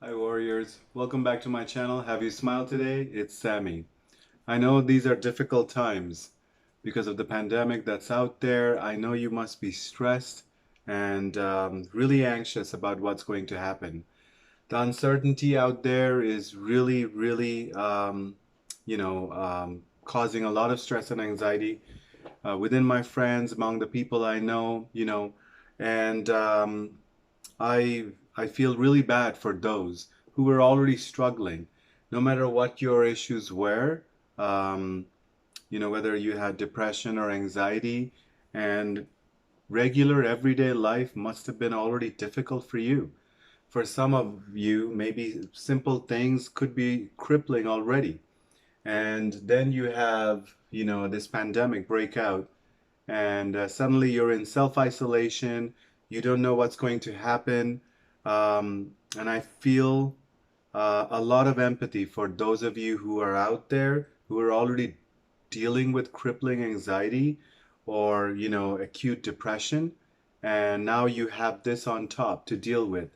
Hi warriors, welcome back to my channel. Have you smiled today? It's Sami. I know these are difficult times because of the pandemic that's out there. I know you must be stressed and really anxious about what's going to happen. The uncertainty out there is really, causing a lot of stress and anxiety within my friends, among the people I know, and I feel really bad for those who were already struggling, no matter what your issues were, um, whether you had depression or anxiety, and regular everyday life must have been already difficult for you. For some of you, maybe simple things could be crippling already. And then you have, this pandemic break out, and suddenly you're in self-isolation. You don't know what's going to happen. And I feel a lot of empathy for those of you who are out there who are already dealing with crippling anxiety or, acute depression. And now you have this on top to deal with.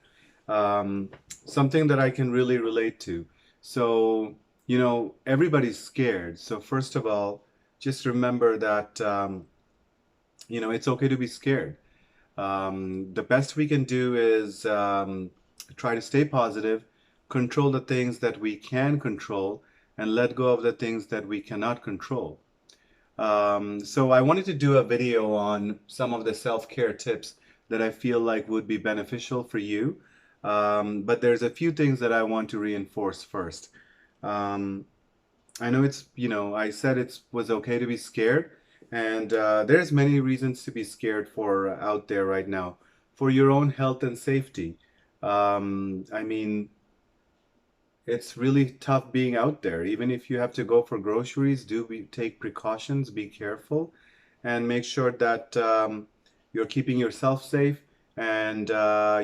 Um, Something that I can really relate to. So, everybody's scared. So, first of all, just remember that, it's okay to be scared. The best we can do is try to stay positive, control the things that we can control, and let go of the things that we cannot control. So I wanted to do a video on some of the self-care tips that I feel like would be beneficial for you. But there's a few things that I want to reinforce first. Um, I know I said it was okay to be scared, and there's many reasons to be scared for out there right now, for your own health and safety. I mean, it's really tough being out there. Even if you have to go for groceries, take precautions, be careful, and make sure that you're keeping yourself safe and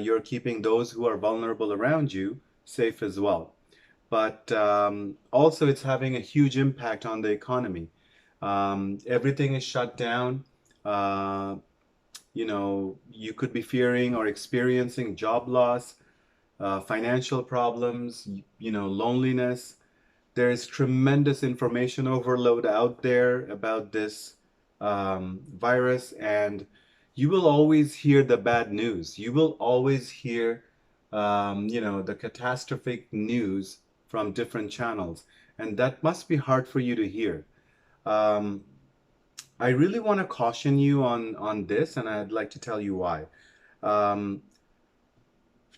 you're keeping those who are vulnerable around you safe as well. But also, it's having a huge impact on the economy. Everything is shut down. Uh, you could be fearing or experiencing job loss, financial problems, loneliness. There's tremendous information overload out there about this virus, and you will always hear the bad news. You will always hear, the catastrophic news from different channels, and that must be hard for you to hear. Um, I really want to caution you on this, and I'd like to tell you why. Um,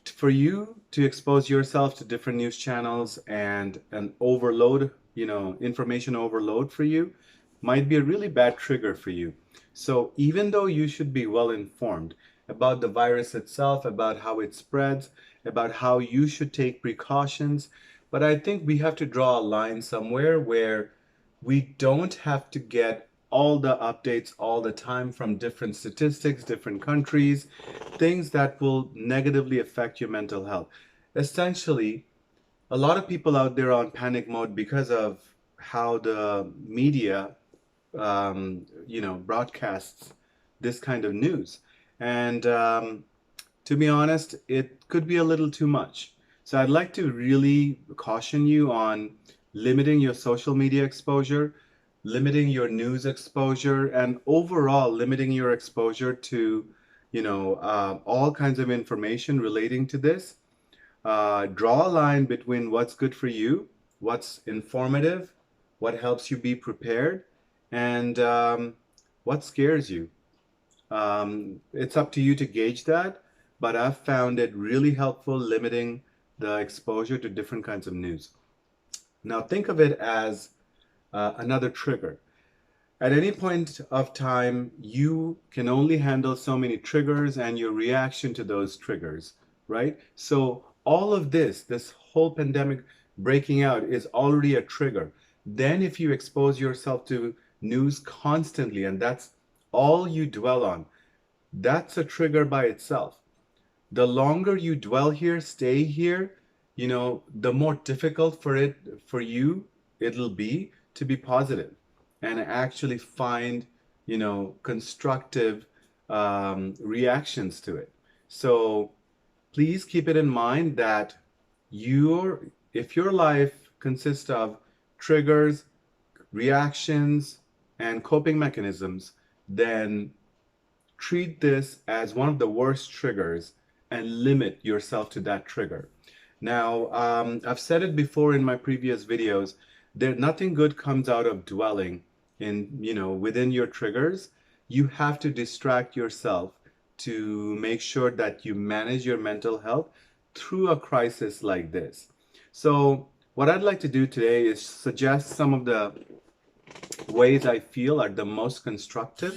for you to expose yourself to different news channels and an overload, information overload for you might be a really bad trigger for you. So even though you should be well informed about the virus itself, about how it spreads, about how you should take precautions, but I think we have to draw a line somewhere where we don't have to get all the updates all the time from different statistics, different countries, things that will negatively affect your mental health. Essentially, a lot of people out there are on panic mode because of how the media, broadcasts this kind of news. And to be honest, it could be a little too much. So I'd like to really caution you on limiting your social media exposure, limiting your news exposure, and overall limiting your exposure to, all kinds of information relating to this. Draw a line between what's good for you, what's informative, what helps you be prepared, and what scares you. It's up to you to gauge that, but I've found it really helpful limiting the exposure to different kinds of news. Now, think of it as another trigger. At any point of time, you can only handle so many triggers and your reaction to those triggers, right? So, all of this whole pandemic breaking out is already a trigger. Then, if you expose yourself to news constantly and that's all you dwell on, that's a trigger by itself. The longer you dwell here, stay here, the more difficult for you it'll be to be positive and actually find, constructive reactions to it. So please keep it in mind that if your life consists of triggers, reactions, and coping mechanisms, then treat this as one of the worst triggers and limit yourself to that trigger. Now, I've said it before in my previous videos, there nothing good comes out of dwelling in, within your triggers. You have to distract yourself to make sure that you manage your mental health through a crisis like this. So, what I'd like to do today is suggest some of the ways I feel are the most constructive,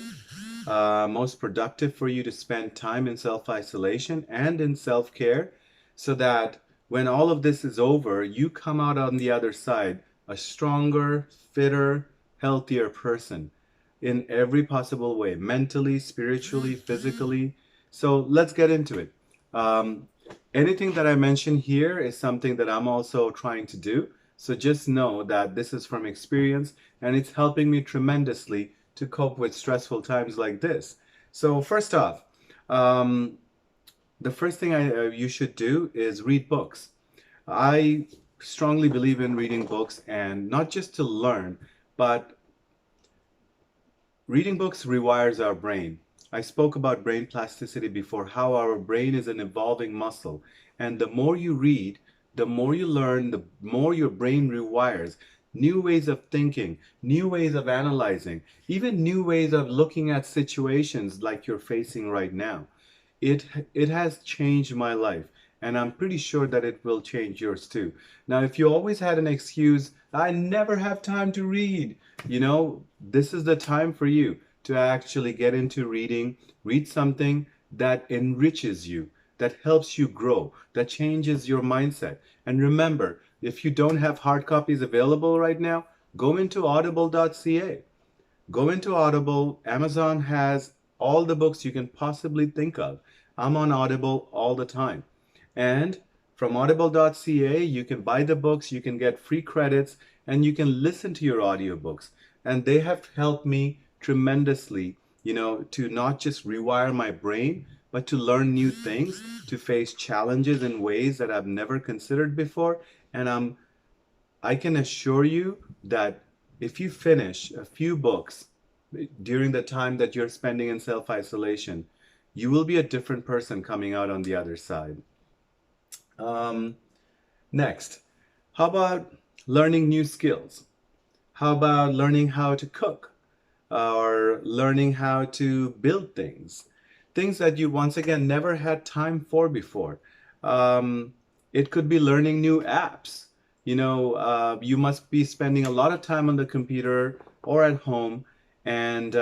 most productive for you to spend time in self-isolation and in self-care, so that when all of this is over, you come out on the other side a stronger, fitter, healthier person in every possible way, mentally, spiritually, physically. So let's get into it. Um, Anything that I mention here is something that I'm also trying to do. So just know that this is from experience and it's helping me tremendously to cope with stressful times like this. So first off, um, the first thing you should do is read books. I strongly believe in reading books, and not just to learn, but reading books rewires our brain. I spoke about brain plasticity before, how our brain is an evolving muscle. And the more you read, the more you learn, the more your brain rewires new ways of thinking, new ways of analyzing, even new ways of looking at situations like you're facing right now. It has changed my life, and I'm pretty sure that it will change yours too. Now, if you always had an excuse, I never have time to read, this is the time for you to actually get into reading. Read something that enriches you, that helps you grow, that changes your mindset. And remember, if you don't have hard copies available right now, go into audible.ca. Go into Audible. Amazon has all the books you can possibly think of. I'm on Audible all the time. And from audible.ca, you can buy the books, you can get free credits, and you can listen to your audiobooks. And they have helped me tremendously, to not just rewire my brain, but to learn new things, to face challenges in ways that I've never considered before. And I can assure you that if you finish a few books during the time that you're spending in self-isolation, you will be a different person coming out on the other side. Um, Next, how about learning new skills? How about learning how to cook or learning how to build things? Things that you once again never had time for before. It could be learning new apps. You must be spending a lot of time on the computer or at home, and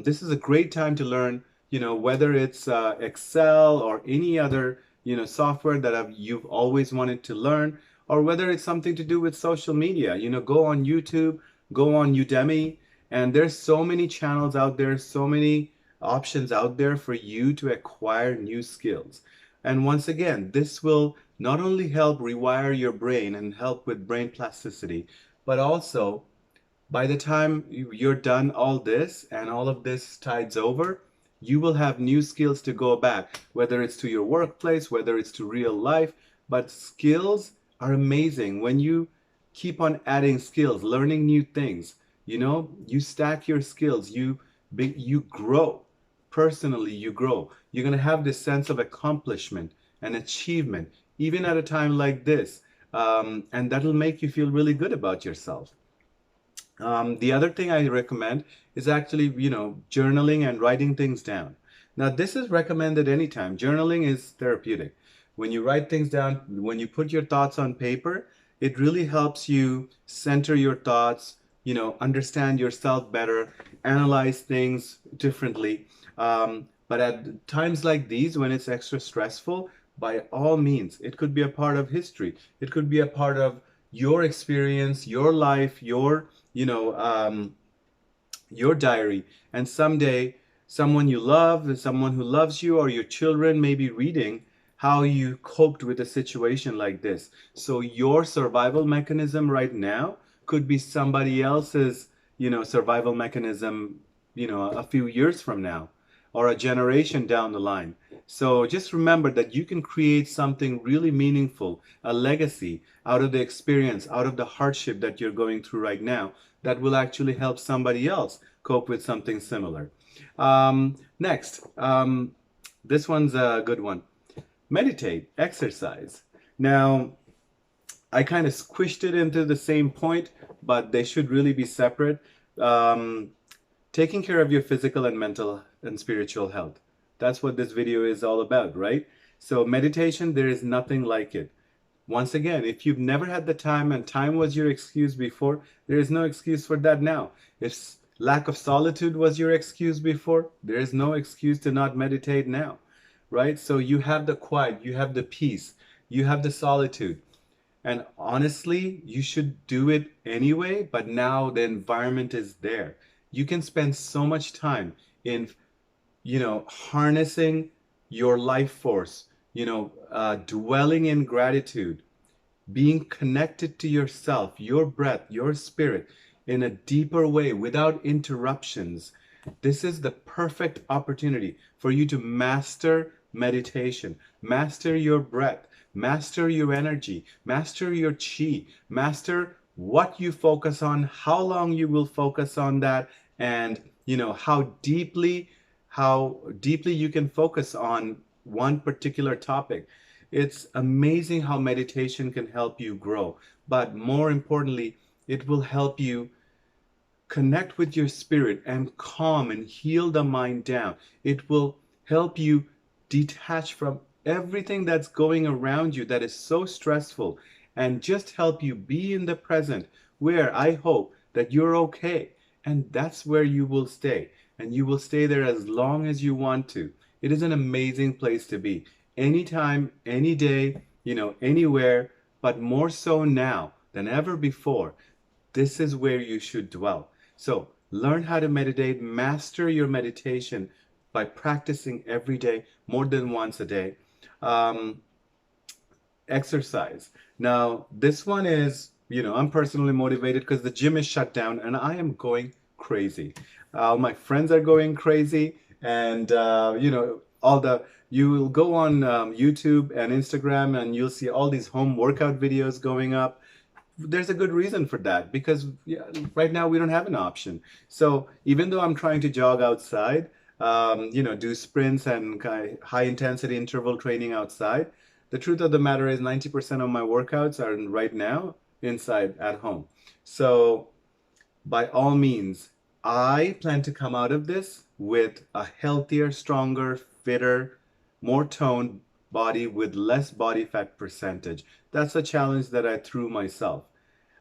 this is a great time to learn, whether it's Excel or any other, software that you've always wanted to learn, or whether it's something to do with social media. Go on YouTube, go on Udemy, and there's so many channels out there, so many options out there for you to acquire new skills. And once again, this will not only help rewire your brain and help with brain plasticity, but also by the time you're done all this and all of this tides over, you will have new skills to go back, whether it's to your workplace, whether it's to real life. But skills are amazing. When you keep on adding skills, learning new things, you stack your skills, you grow. Personally, you grow. You're going to have this sense of accomplishment and achievement, even at a time like this. And that'll make you feel really good about yourself. The other thing I recommend is actually, journaling and writing things down. Now, this is recommended anytime. Journaling is therapeutic. When you write things down, when you put your thoughts on paper, it really helps you center your thoughts, understand yourself better, analyze things differently. But at times like these, when it's extra stressful, by all means, it could be a part of history. It could be a part of your experience, your life, your diary. And someday, someone you love, someone who loves you, or your children may be reading how you coped with a situation like this. So your survival mechanism right now could be somebody else's, survival mechanism, a few years from now or a generation down the line. So just remember that you can create something really meaningful, a legacy out of the experience, out of the hardship that you're going through right now that will actually help somebody else cope with something similar. Next, this one's a good one. Meditate, exercise. Now, I kind of squished it into the same point, but they should really be separate. Um, Taking care of your physical and mental and spiritual health. That's what this video is all about, right? So, meditation, there is nothing like it. Once again, if you've never had the time and time was your excuse before, there is no excuse for that now. If lack of solitude was your excuse before, there is no excuse to not meditate now, right? So, you have the quiet, you have the peace, you have the solitude. And honestly, you should do it anyway, but now the environment is there. You can spend so much time in, harnessing your life force, dwelling in gratitude, being connected to yourself, your breath, your spirit in a deeper way without interruptions. This is the perfect opportunity for you to master meditation, master your breath, master your energy, master your chi, master what you focus on, how long you will focus on that, and how deeply you can focus on one particular topic. It's amazing how meditation can help you grow, but more importantly, it will help you connect with your spirit and calm and heal the mind down. It will help you detach from everything that's going around you that is so stressful and just help you be in the present where I hope that you're okay. And that's where you will stay. And you will stay there as long as you want to. It is an amazing place to be. Anytime, any day, anywhere, but more so now than ever before. This is where you should dwell. So learn how to meditate, master your meditation by practicing every day, more than once a day. Um, Exercise. Now, this one is, I'm personally motivated because the gym is shut down and I am going crazy. My friends are going crazy, and you will go on YouTube and Instagram and you'll see all these home workout videos going up. There's a good reason for that because yeah, right now we don't have an option. So even though I'm trying to jog outside, do sprints and high intensity interval training outside, the truth of the matter is 90% of my workouts are right now inside at home. So by all means, I plan to come out of this with a healthier, stronger, fitter, more toned body with less body fat percentage. That's a challenge that I threw myself.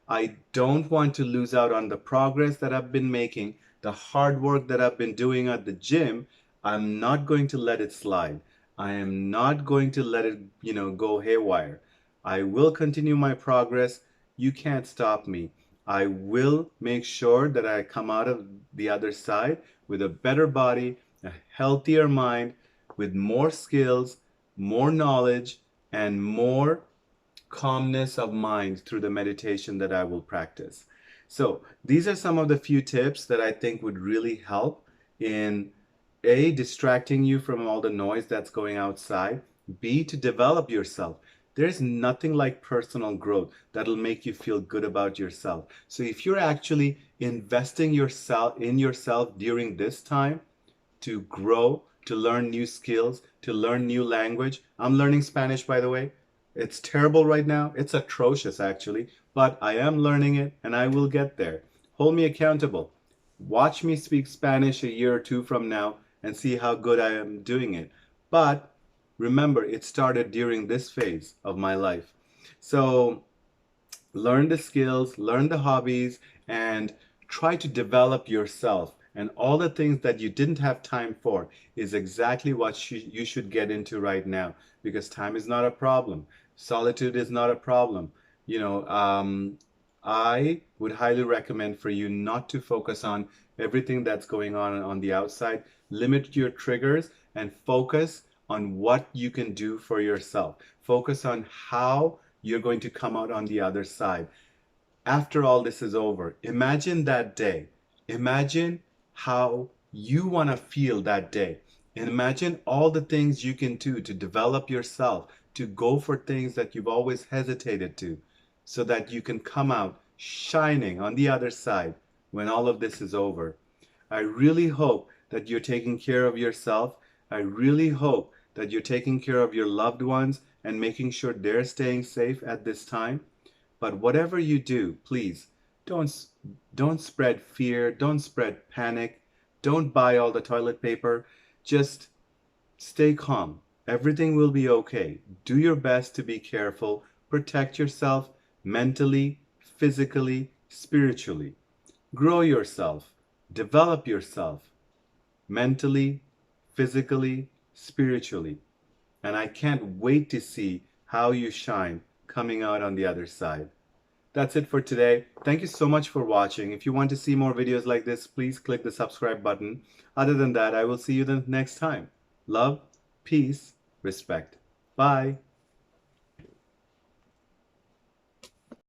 I don't want to lose out on the progress that I've been making, the hard work that I've been doing at the gym. I'm not going to let it slide. I am not going to let it, go haywire. I will continue my progress. You can't stop me. I will make sure that I come out of the other side with a better body, a healthier mind, with more skills, more knowledge, and more calmness of mind through the meditation that I will practice. So, these are some of the few tips that I think would really help in A, distracting you from all the noise that's going outside, B, to develop yourself. There's nothing like personal growth that'll make you feel good about yourself. So if you're actually investing yourself during this time to grow, to learn new skills, to learn new language. I'm learning Spanish, by the way. It's terrible right now. It's atrocious, actually, but I am learning it and I will get there. Hold me accountable. Watch me speak Spanish a year or two from now and see how good I am doing it. But remember, it started during this phase of my life. So learn the skills, learn the hobbies, and try to develop yourself. And all the things that you didn't have time for is exactly what you should get into right now because time is not a problem. Solitude is not a problem. You know, I would highly recommend for you not to focus on everything that's going on the outside. Limit your triggers and focus on what you can do for yourself. Focus on how you're going to come out on the other side. After all this is over, imagine that day. Imagine how you want to feel that day. And imagine all the things you can do to develop yourself, to go for things that you've always hesitated to, so that you can come out shining on the other side when all of this is over. I really hope that you're taking care of yourself. I really hope that you're taking care of your loved ones and making sure they're staying safe at this time. But whatever you do, please don't don't spread fear, don't spread panic, don't buy all the toilet paper. Just stay calm. Everything will be okay. Do your best to be careful. Protect yourself mentally, physically, spiritually. Grow yourself. Develop yourself mentally, physically, spiritually. And I can't wait to see how you shine coming out on the other side. That's it for today. Thank you so much for watching. If you want to see more videos like this, please click the subscribe button. Other than that, I will see you the next time. Love, peace, respect. Bye.